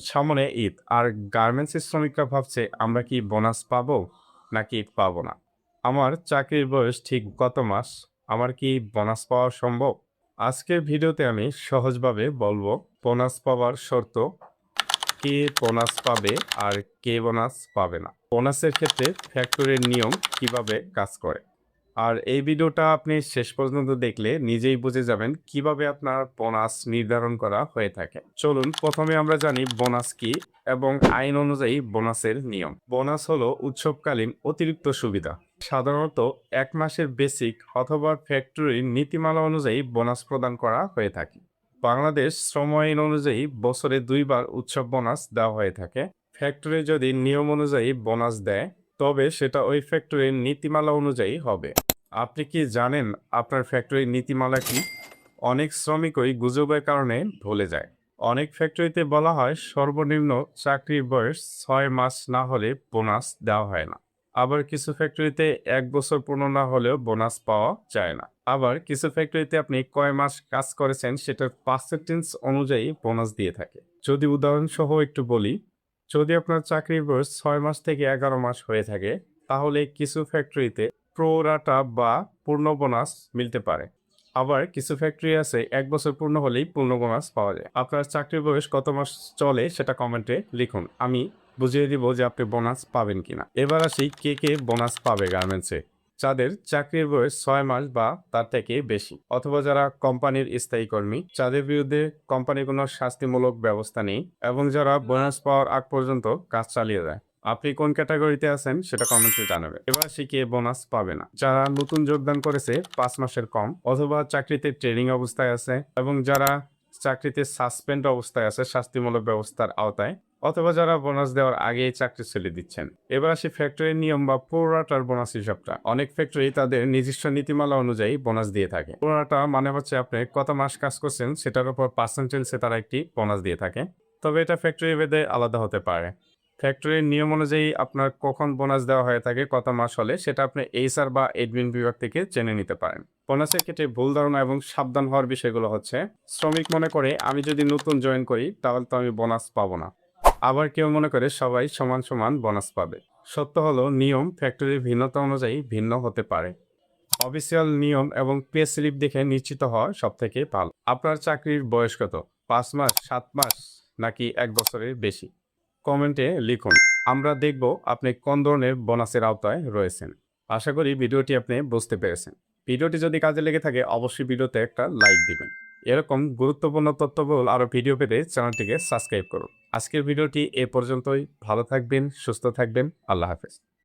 সামনে ঈদ আর গার্মেন্টসের শ্রমিকরা ভাবছে আমরা কি বোনাস পাবো নাকি পাবো না। আমার চাকরির বয়স ঠিক কত মাস, আমার কি বোনাস পাওয়া সম্ভব? আজকের ভিডিওতে আমি সহজভাবে বলবো বোনাস পাওয়ার শর্ত, কে বোনাস পাবে আর কে বোনাস পাবে না, বোনাসের ক্ষেত্রে ফ্যাক্টরির নিয়ম কিভাবে কাজ করে। আর এই ভিডিওটা আপনি শেষ পর্যন্ত দেখলে নিজেই বুঝে যাবেন কিভাবে আপনার বোনাস নির্ধারণ করা হয়ে থাকে। চলুন প্রথমে আমরা জানি বোনাস কি এবং আইন অনুযায়ী বোনাসের নিয়ম। বোনাস হলো উৎসবকালীন অতিরিক্ত সুবিধা। সাধারণত 1 মাসের বেসিক অথবা ফ্যাক্টরির নীতিমালা অনুযায়ী বোনাস প্রদান করা হয়ে থাকে। বাংলাদেশ শ্রম আইন অনুযায়ী বছরে 2বার উৎসব বোনাস দেওয়া হয়ে থাকে। ফ্যাক্টরি যদি নিয়ম অনুযায়ী বোনাস দেয় তবে সেটা ওই ফ্যাক্টরির নীতিমালা অনুযায়ী হবে। আপনি কি জানেন আপনার ফ্যাক্টরির নীতিমালা কি? অনেক শ্রমিকই গুজবের কারণে ভুলে যায়। অনেক ফ্যাক্টরিতে বলা হয় সর্বনিম্ন চাকরির বয়স 6 মাস না হলে বোনাস দেওয়া হয় না। আবার কিছু ফ্যাক্টরিতে 1 বছর পূর্ণ না হলেও বোনাস পাওয়া যায় না। আবার কিছু ফ্যাক্টরিতে আপনি কয় মাস কাজ করেছেন সেটার পার্সেন্টেজ অনুযায়ী বোনাস দিয়ে থাকে। যদি উদাহরণ সহ একটু বলি, যদি আপনার চাকরির বয়স 6 মাস থেকে 11 মাস হয়ে থাকে তাহলে কিছু ফ্যাক্টরিতে প্রো রাটা বা পূর্ণ বোনাস মিলতে পারে। আবার কিছু ফ্যাক্টরি আছে 1 বছর পূর্ণ হলেই পূর্ণ বোনাস পাওয়া যায়। আপনার চাকরির বয়স কত মাস চলে সেটা কমেন্টে লিখুন, আমি বুঝিয়ে দিব যে আপনি বোনাস পাবেন কিনা। এবার আসি কে কে বোনাস পাবে গার্মেন্টসে। যাদের চাকরির বয়স 6 মাস বা তার থেকে বেশি, অথবা যারা কোম্পানির স্থায়ী কর্মী, যাদের বিরুদ্ধে কোম্পানির কোনো শাস্তিমূলক ব্যবস্থা নেই এবং যারা বোনাস পাওয়ার আগ পর্যন্ত কাজ চালিয়ে যায়। আপনি কোন ক্যাটাগরিতে আছেন সেটা কমেন্টে জানাবেন। এবার শিখে বোনাস পাবে না যারা নতুন যোগদান করেছে 5 মাসের কম, অথবা চাকরিতে ট্রেনিং অবস্থায় আছে এবং যারা চাকরিতে সাসপেন্ড অবস্থায় আছে শাস্তিমূলক ব্যবস্থার আওতায়, অথবা যারা বোনাস দেওয়ার আগেই চাকরি ছেড়ে দিচ্ছেন। এবার আসি ফ্যাক্টরির নিয়ম বা প্রোরাটার বোনাস হিসাবটা। অনেক ফ্যাক্টরি তাদের নিজস্ব নীতিমালা অনুযায়ী বোনাস দিয়ে থাকে। প্রোরাটা মানে হচ্ছে আপনি কত মাস কাজ করছেন সেটার উপর পার্সেন্টেজে তারা একটি বোনাস দিয়ে থাকে, তবে এটা ফ্যাক্টরি ভেদে আলাদা হতে পারে। ফ্যাক্টরির নিয়ম অনুযায়ী আপনার কখন বোনাস দেওয়া হয়ে থাকে, কত মাস হলে, সেটা আপনি এইচআর বা এডমিন বিভাগ থেকে জেনে নিতে পারেন। বোনাসের ক্ষেত্রে ভুল ধারণা এবং সাবধান হওয়ার বিষয়গুলো হচ্ছে, শ্রমিক মনে করে আমি যদি নতুন জয়েন করি তাহলে তো আমি বোনাস পাবো না। আবার কেউ মনে করে সবাই সমান সমান বোনাস পাবে। সত্য হলো নিয়ম ফ্যাক্টরির ভিন্নতা অনুযায়ী ভিন্ন হতে পারে। অফিসিয়াল নিয়ম এবং পে স্লিপ দেখে নিশ্চিত হওয়া সব থেকে ভালো। আপনার চাকরির বয়স কত? 5 মাস, 7 মাস নাকি 1 বছরের বেশি? কমেন্টে লিখুন, আমরা দেখব আপনি কোন ধরনের বোনাসের আওতায় রয়েছেন। আশা করি ভিডিওটি আপনি বুঝতে পেরেছেন। ভিডিওটি যদি কাজে লেগে থাকে অবশ্যই ভিডিওতে একটা লাইক দিবেন। এরকম গুরুত্বপূর্ণ তথ্যবহুল আরও ভিডিও পেতে চ্যানেলটিকে সাবস্ক্রাইব করুন। আজকের ভিডিওটি এ পর্যন্তই। ভালো থাকবেন, সুস্থ থাকবেন। আল্লাহ হাফেজ।